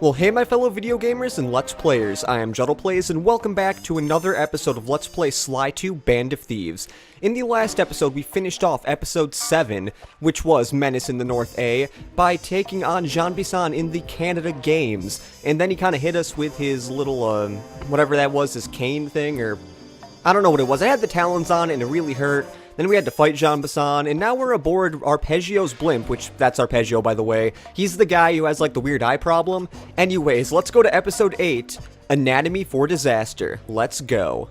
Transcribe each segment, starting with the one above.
Well, hey my fellow video gamers and Let's Players, I am JuddlePlays and welcome back to another episode of Let's Play Sly 2 Band of Thieves. In the last episode, we finished off episode 7, which was Menace in the North A, by taking on Jean Bisson in the Canada Games. And then he kind of hit us with his little, whatever that was, his cane thing, or I don't know what it was. I had the talons on and it really hurt. Then we had to fight Jean Bisson, and now we're aboard Arpeggio's blimp, which, that's Arpeggio, by the way. He's the guy who has, like, the weird eye problem. Anyways, let's go to episode 8, Anatomy for Disaster. Let's go.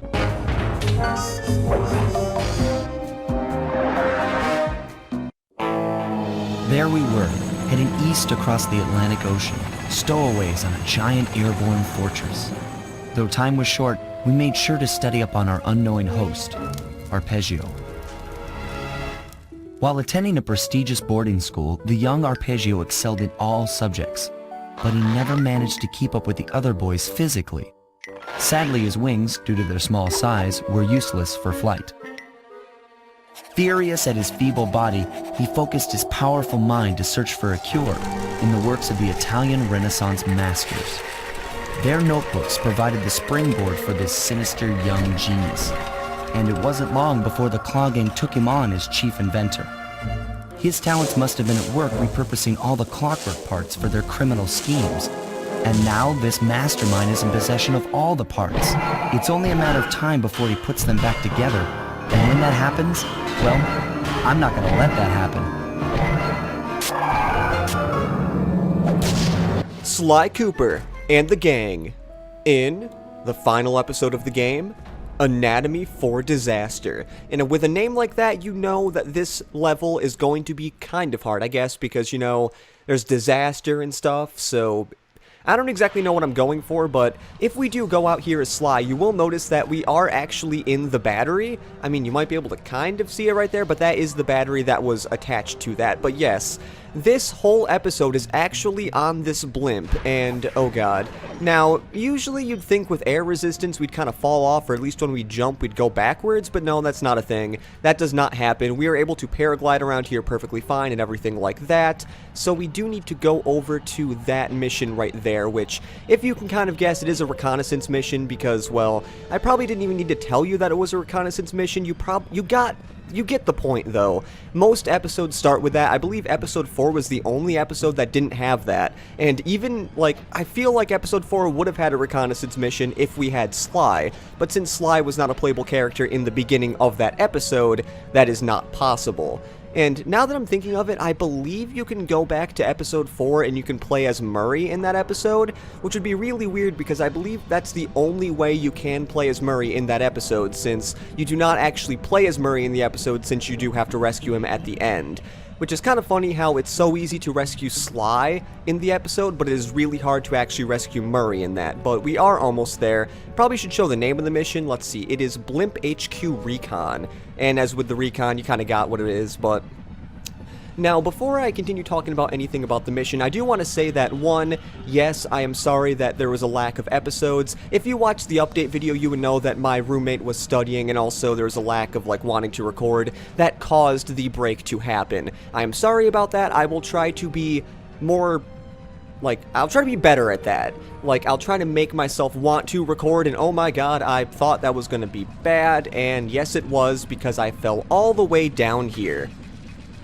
There we were, heading east across the Atlantic Ocean, stowaways on a giant airborne fortress. Though time was short, we made sure to study up on our unknowing host, Arpeggio. While attending a prestigious boarding school, the young Arpeggio excelled in all subjects, but he never managed to keep up with the other boys physically. Sadly, his wings, due to their small size, were useless for flight. Furious at his feeble body, he focused his powerful mind to search for a cure in the works of the Italian Renaissance masters. Their notebooks provided the springboard for this sinister young genius, and it wasn't long before the Claw Gang took him on as chief inventor. His talents must have been at work repurposing all the clockwork parts for their criminal schemes, and now this mastermind is in possession of all the parts. It's only a matter of time before he puts them back together, and when that happens, well, I'm not going to let that happen. Sly Cooper and the gang in the final episode of the game, Anatomy for Disaster. And with a name like that, you know that this level is going to be kind of hard, I guess, because, you know, there's disaster and stuff, so I don't exactly know what I'm going for, but if we do go out here as Sly, you will notice that we are actually in the battery. I mean, you might be able to kind of see it right there, but that is the battery that was attached to that. But yes, this whole episode is actually on this blimp, and oh god. Now, usually you'd think with air resistance we'd kind of fall off, or at least when we jump we'd go backwards, but no, that's not a thing. That does not happen. We are able to paraglide around here perfectly fine and everything like that, so we do need to go over to that mission right there, which, if you can kind of guess, it is a reconnaissance mission because, well, I probably didn't even need to tell you that it was a reconnaissance mission. You get the point, though. Most episodes start with that. I believe episode 4 was the only episode that didn't have that. And even, like, I feel like episode 4 would have had a reconnaissance mission if we had Sly. But since Sly was not a playable character in the beginning of that episode, that is not possible. And now that I'm thinking of it, I believe you can go back to episode 4 and you can play as Murray in that episode, which would be really weird because I believe that's the only way you can play as Murray in that episode, since you do not actually play as Murray in the episode since you do have to rescue him at the end. Which is kind of funny how it's so easy to rescue Sly in the episode, but it is really hard to actually rescue Murray in that. But we are almost there. Probably should show the name of the mission. Let's see. It is Blimp HQ Recon. And as with the Recon, you kind of got what it is, but now, before I continue talking about anything about the mission, I do want to say that, one, yes, I am sorry that there was a lack of episodes. If you watched the update video, you would know that my roommate was studying, and also there was a lack of, like, wanting to record. That caused the break to happen. I am sorry about that. I will try to be more, like, I'll try to be better at that. Like, I'll try to make myself want to record, and oh my god, I thought that was going to be bad, and yes, it was, because I fell all the way down here.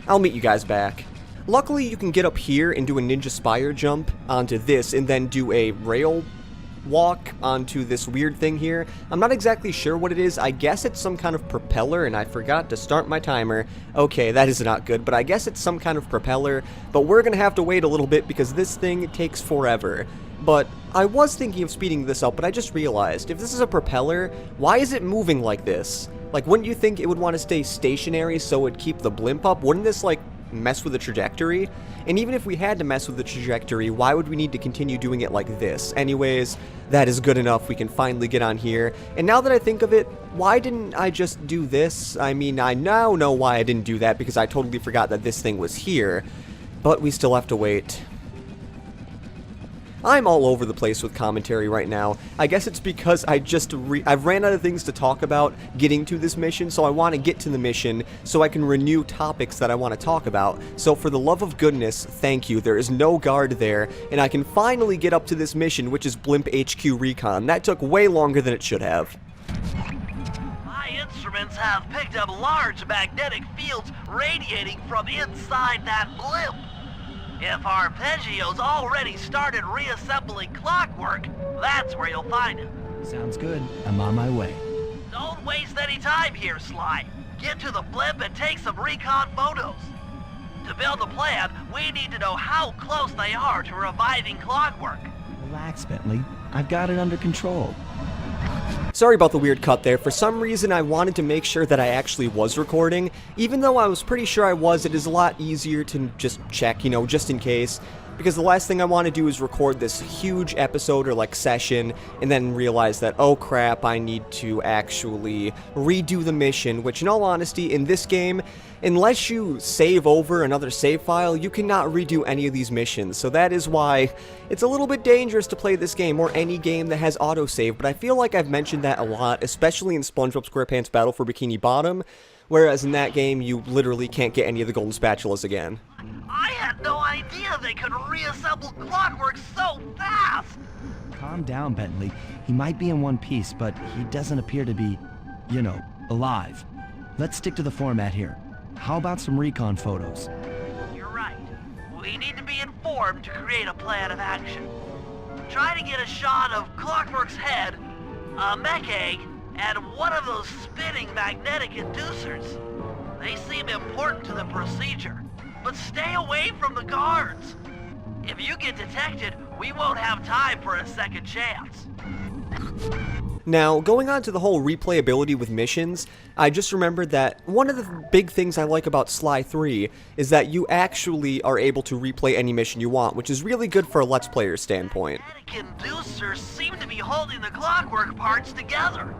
I'll meet you guys back. Luckily, you can get up here and do a ninja spire jump onto this and then do a rail walk onto this weird thing here. I'm not exactly sure what it is. I guess it's some kind of propeller, and I forgot to start my timer. Okay, that is not good, but I guess it's some kind of propeller, but we're gonna have to wait a little bit because this thing takes forever. But I was thinking of speeding this up, but I just realized, if this is a propeller, why is it moving like this? Like, wouldn't you think it would want to stay stationary so it would keep the blimp up? Wouldn't this, like, mess with the trajectory? And even if we had to mess with the trajectory, why would we need to continue doing it like this? Anyways, that is good enough. We can finally get on here. And now that I think of it, why didn't I just do this? I mean, I now know why I didn't do that, because I totally forgot that this thing was here. But we still have to wait. I'm all over the place with commentary right now. I guess it's because I've ran out of things to talk about getting to this mission, so I want to get to the mission so I can renew topics that I want to talk about. So for the love of goodness, thank you. There is no guard there, and I can finally get up to this mission, which is Blimp HQ Recon. That took way longer than it should have. My instruments have picked up large magnetic fields radiating from inside that blimp. If Arpeggio's already started reassembling clockwork, that's where you'll find him. Sounds good. I'm on my way. Don't waste any time here, Sly. Get to the blimp and take some recon photos. To build a plan, we need to know how close they are to reviving clockwork. Relax, Bentley. I've got it under control. Sorry about the weird cut there. For some reason, I wanted to make sure that I actually was recording. Even though I was pretty sure I was, it is a lot easier to just check, you know, just in case. Because the last thing I want to do is record this huge episode or like session and then realize that, oh crap, I need to actually redo the mission, which in all honesty, in this game, unless you save over another save file, you cannot redo any of these missions. So that is why it's a little bit dangerous to play this game or any game that has autosave, but I feel like I've mentioned that a lot, especially in SpongeBob SquarePants Battle for Bikini Bottom, whereas in that game, you literally can't get any of the golden spatulas again. I had no idea they could reassemble clockwork so fast! Calm down, Bentley. He might be in one piece, but he doesn't appear to be, you know, alive. Let's stick to the format here. How about some recon photos? You're right. We need to be informed to create a plan of action. Try to get a shot of Clockwork's head, a mech egg, and one of those spinning magnetic inducers. They seem important to the procedure, but stay away from the guards. If you get detected, we won't have time for a second chance. Now, going on to the whole replayability with missions, I just remembered that one of the big things I like about Sly 3 is that you actually are able to replay any mission you want, which is really good for a Let's Player's standpoint. Magnetic inducers seem to be holding the clockwork parts together.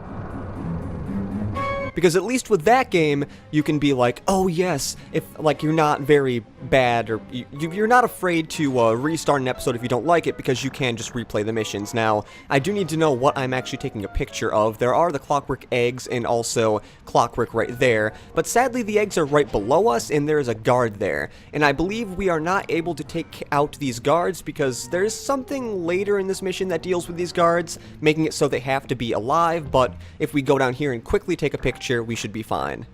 Because at least with that game, you can be like, oh yes, if like you're not very bad, or you're not afraid to restart an episode if you don't like it, because you can just replay the missions. Now, I do need to know what I'm actually taking a picture of. There are the clockwork eggs and also clockwork right there, but sadly the eggs are right below us and there is a guard there. And I believe we are not able to take out these guards because there's something later in this mission that deals with these guards, making it so they have to be alive, but if we go down here and quickly take a picture, we should be fine.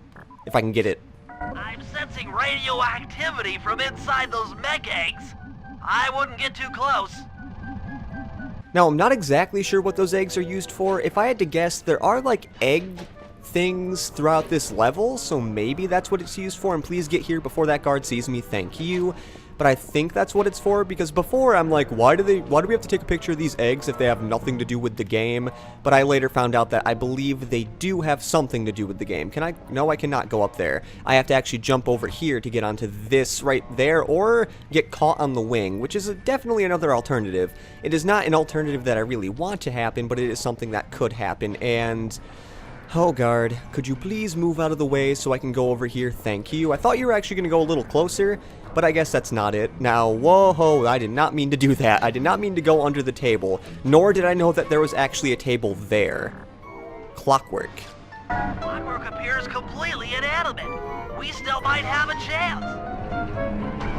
If I can get it. I'm sensing radioactivity from inside those mech eggs. I wouldn't get too close. Now, I'm not exactly sure what those eggs are used for. If I had to guess, there are like egg things throughout this level, so maybe that's what it's used for, and please get here before that guard sees me, thank you. But I think that's what it's for, because before I'm like, why do we have to take a picture of these eggs if they have nothing to do with the game? But I later found out that I believe they do have something to do with the game. Can I? No, I cannot go up there. I have to actually jump over here to get onto this right there, or get caught on the wing, which is definitely another alternative. It is not an alternative that I really want to happen, but it is something that could happen, and... oh, guard, could you please move out of the way so I can go over here? Thank you. I thought you were actually going to go a little closer, but I guess that's not it. Now, whoa, I did not mean to do that. I did not mean to go under the table, nor did I know that there was actually a table there. Clockwork. Clockwork appears completely inanimate. We still might have a chance.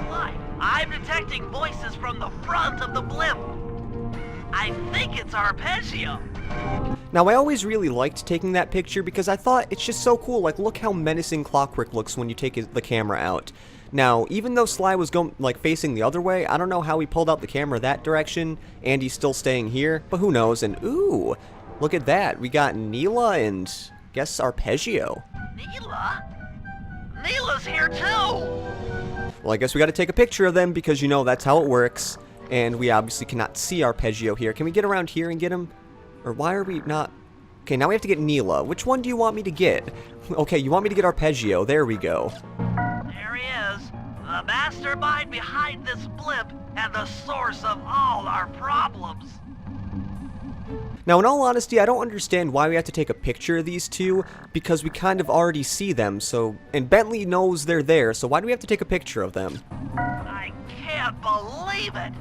Why? I'm detecting voices from the front of the blimp. I think it's Arpeggio. Now, I always really liked taking that picture because I thought it's just so cool. Like, look how menacing Clockwork looks when you take the camera out. Now, even though Sly was going, like, facing the other way, I don't know how he pulled out the camera that direction, and he's still staying here, but who knows? And, ooh, look at that. We got Neela and, guess, Arpeggio. Neela? Neela's here, too! Well, I guess we gotta take a picture of them because, you know, that's how it works. And we obviously cannot see Arpeggio here. Can we get around here and get him? Or why are we not... okay, now we have to get Neela. Which one do you want me to get? Okay, you want me to get Arpeggio. There we go. There he is, the mastermind behind this blimp and the source of all our problems. Now, in all honesty, I don't understand why we have to take a picture of these two, because we kind of already see them, so... and Bentley knows they're there, so why do we have to take a picture of them? I can't believe it!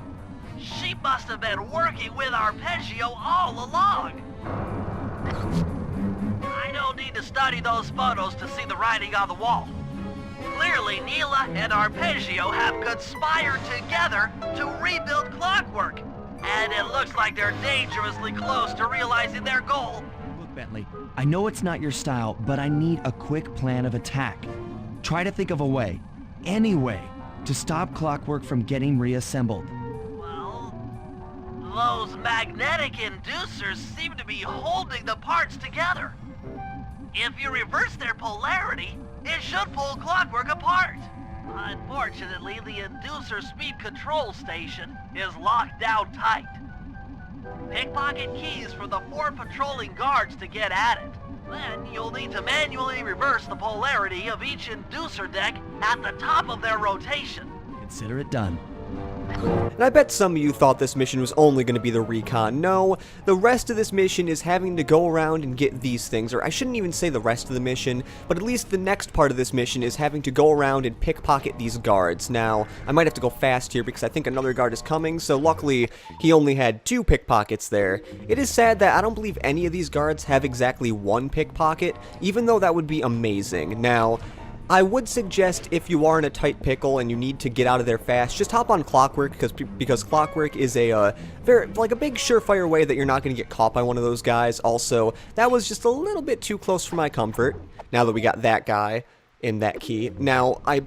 She must have been working with Arpeggio all along. I don't need to study those photos to see the writing on the wall. Clearly, Neela and Arpeggio have conspired together to rebuild Clockwork. And it looks like they're dangerously close to realizing their goal. Look, Bentley, I know it's not your style, but I need a quick plan of attack. Try to think of a way, any way, to stop Clockwork from getting reassembled. Well, those magnetic inducers seem to be holding the parts together. If you reverse their polarity, it should pull Clockwork apart. Unfortunately, the inducer speed control station is locked down tight. Pickpocket keys for the 4 patrolling guards to get at it. Then you'll need to manually reverse the polarity of each inducer deck at the top of their rotation. Consider it done. And I bet some of you thought this mission was only going to be the recon. No, the rest of this mission is having to go around and get these things, or I shouldn't even say the rest of the mission, but at least the next part of this mission is having to go around and pickpocket these guards. Now, I might have to go fast here because I think another guard is coming, so luckily he only had 2 pickpockets there. It is sad that I don't believe any of these guards have exactly 1 pickpocket, even though that would be amazing. Now, I would suggest if you are in a tight pickle and you need to get out of there fast, just hop on Clockwork because Clockwork is a big surefire way that you're not going to get caught by one of those guys. Also, that was just a little bit too close for my comfort. Now that we got that guy in that key. Now, I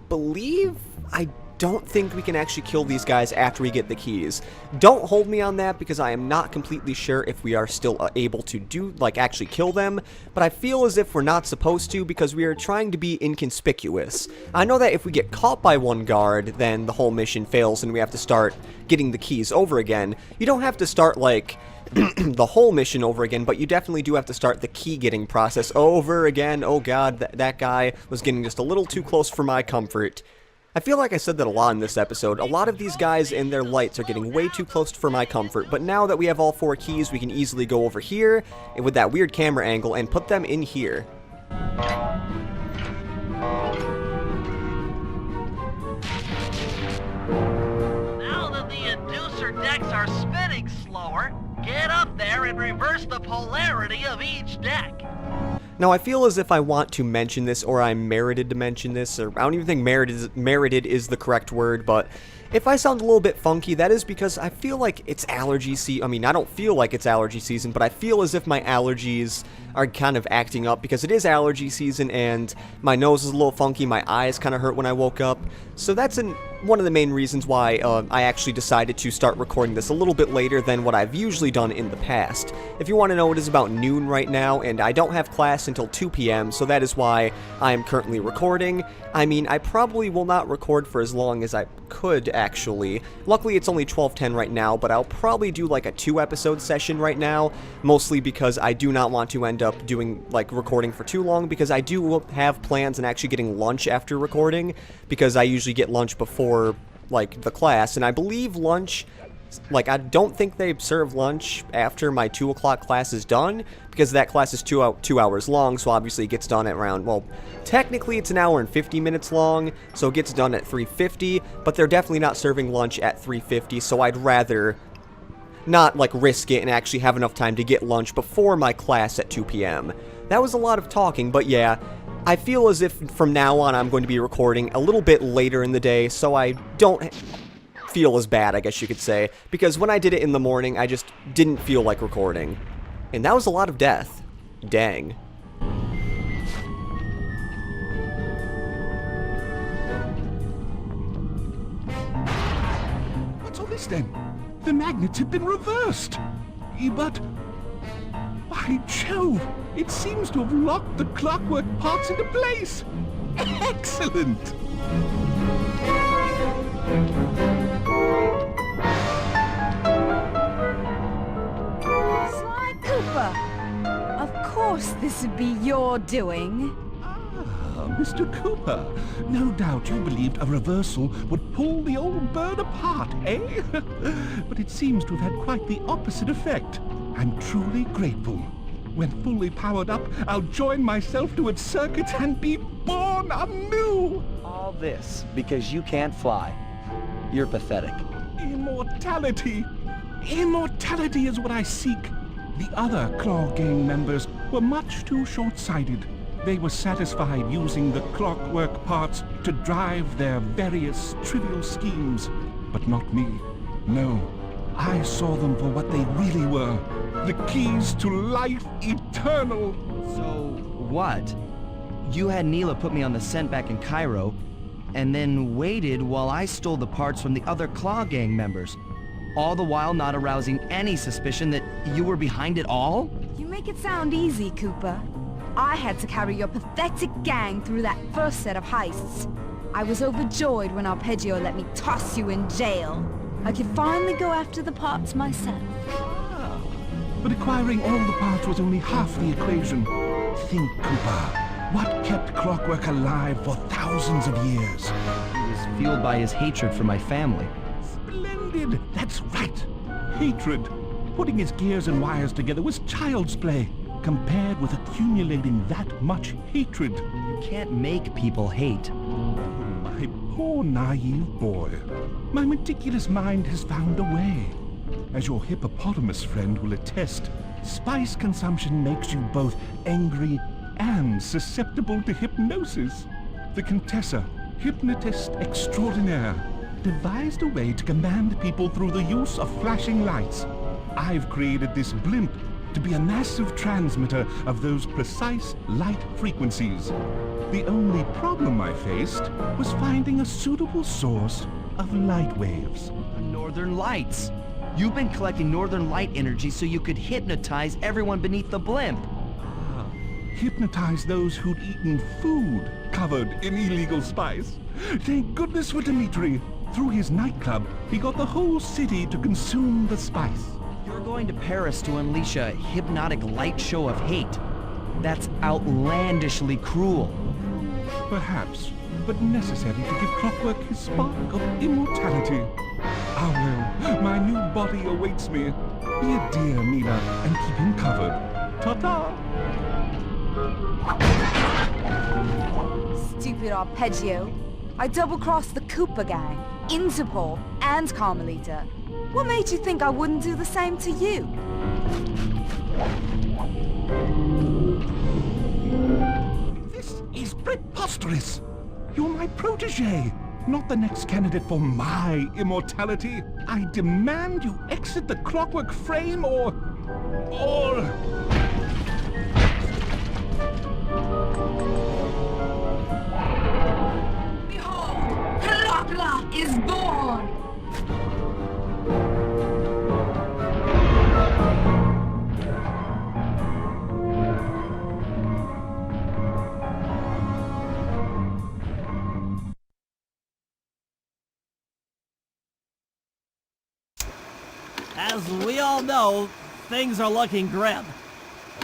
don't think we can actually kill these guys after we get the keys. Don't hold me on that because I am not completely sure if we are still able to actually kill them, but I feel as if we're not supposed to because we are trying to be inconspicuous. I know that if we get caught by one guard, then the whole mission fails and we have to start getting the keys over again. You don't have to start the whole mission over again, but you definitely do have to start the key getting process over again. Oh god, that guy was getting just a little too close for my comfort. I feel like I said that a lot in this episode. A lot of these guys and their lights are getting way too close for my comfort, but now that we have all 4 keys, we can easily go over here with that weird camera angle and put them in here. Now that the inducer decks are spinning slower, get up there and reverse the polarity of each deck. Now, I feel as if I want to mention this, or I'm merited to mention this, or I don't even think merited is the correct word, but if I sound a little bit funky, that is because I feel like it's allergy season. I mean, I don't feel like it's allergy season, but I feel as if my allergies are kind of acting up because it is allergy season and my nose is a little funky, my eyes kind of hurt when I woke up. So that's one of the main reasons why I actually decided to start recording this a little bit later than what I've usually done in the past. If you want to know, it is about noon right now, and I don't have class until 2 p.m., so that is why I am currently recording. I mean, I probably will not record for as long as I could, actually. Luckily, it's only 12:10 right now, but I'll probably do like a 2-episode session right now, mostly because I do not want to end up doing, recording for too long, because I do have plans on actually getting lunch after recording, because I usually get lunch before, the class, and I believe lunch, I don't think they serve lunch after my 2 o'clock class is done, because that class is 2 hours long, so obviously it gets done at around, well, technically it's an hour and 50 minutes long, so it gets done at 3:50, but they're definitely not serving lunch at 3:50, so I'd rather not, risk it and actually have enough time to get lunch before my class at 2 p.m. That was a lot of talking, but yeah, I feel as if from now on I'm going to be recording a little bit later in the day, so I don't feel as bad, I guess you could say, because when I did it in the morning, I just didn't feel like recording. And that was a lot of death. Dang. What's all this then? The magnets have been reversed. But, by Jove, it seems to have locked the clockwork parts into place. Excellent. Sly Cooper! Of course this would be your doing. Ah, Mr. Cooper. No doubt you believed a reversal would pull the old bird apart, eh? But it seems to have had quite the opposite effect. I'm truly grateful. When fully powered up, I'll join myself to its circuits and be born anew! All this because you can't fly. You're pathetic. Immortality! Immortality is what I seek. The other Claw Gang members were much too short-sighted. They were satisfied using the clockwork parts to drive their various trivial schemes. But not me. No, I saw them for what they really were. The keys to life eternal. So, what? You had Neela put me on the scent back in Cairo, and then waited while I stole the parts from the other Claw Gang members, all the while not arousing any suspicion that you were behind it all? You make it sound easy, Cooper. I had to carry your pathetic gang through that first set of heists. I was overjoyed when Arpeggio let me toss you in jail. I could finally go after the parts myself. But acquiring all the parts was only half the equation. Think, Cooper. What kept Clockwork alive for thousands of years? He was fueled by his hatred for my family. Splendid! That's right! Hatred. Putting his gears and wires together was child's play, compared with accumulating that much hatred. You can't make people hate. My poor naive boy. My meticulous mind has found a way. As your hippopotamus friend will attest, spice consumption makes you both angry and susceptible to hypnosis. The Contessa, hypnotist extraordinaire, devised a way to command people through the use of flashing lights. I've created this blimp to be a massive transmitter of those precise light frequencies. The only problem I faced was finding a suitable source of light waves. Northern Lights. You've been collecting Northern Light energy so you could hypnotize everyone beneath the blimp. Hypnotize those who'd eaten food covered in illegal spice. Thank goodness for Dimitri. Through his nightclub, he got the whole city to consume the spice. You're going to Paris to unleash a hypnotic light show of hate. That's outlandishly cruel. Perhaps, but necessary to give Clockwork his spark of immortality. Ah well, my new body awaits me. Be a dear, Mila, and keep him covered. Ta-ta! Stupid Arpeggio. I double-crossed the Cooper gang, Interpol, and Carmelita. What made you think I wouldn't do the same to you? This is preposterous! You're my protege, not the next candidate for my immortality. I demand you exit the Clockwork frame or... Behold, Herakla is born! As we all know, things are looking grim.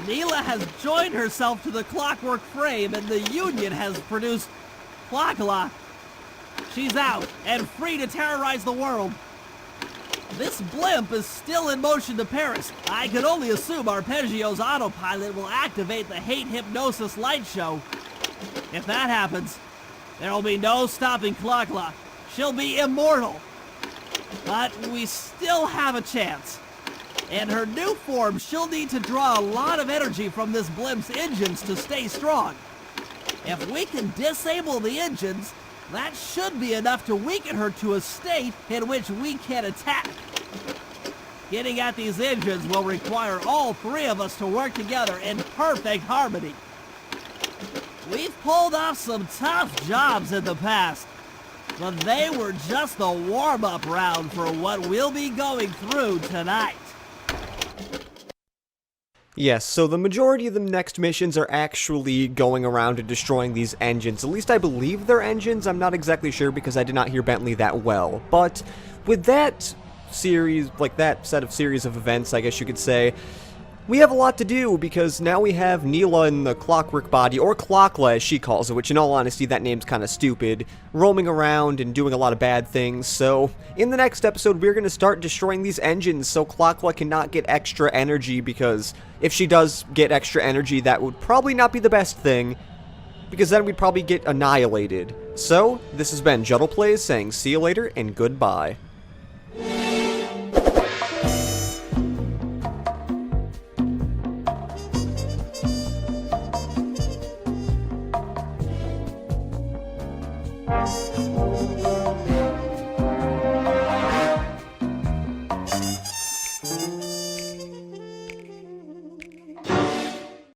Neela has joined herself to the Clockwork frame and the Union has produced Clockla. She's out and free to terrorize the world. This blimp is still in motion to Paris. I can only assume Arpeggio's autopilot will activate the hate hypnosis light show. If that happens, there will be no stopping Clockla. She'll be immortal. But we still have a chance. In her new form, she'll need to draw a lot of energy from this blimp's engines to stay strong. If we can disable the engines, that should be enough to weaken her to a state in which we can attack. Getting at these engines will require all three of us to work together in perfect harmony. We've pulled off some tough jobs in the past, but they were just the warm-up round for what we'll be going through tonight. Yes, so the majority of the next missions are actually going around and destroying these engines. At least I believe they're engines. I'm not exactly sure because I did not hear Bentley that well. But with that series, like that set of series of events, I guess you could say, we have a lot to do because now we have Neela in the Clockwork body, or Clockla as she calls it, which in all honesty that name's kind of stupid, roaming around and doing a lot of bad things. So in the next episode we're going to start destroying these engines so Clockla cannot get extra energy, because if she does get extra energy that would probably not be the best thing, because then we'd probably get annihilated. So this has been Juddle Plays saying see you later and goodbye.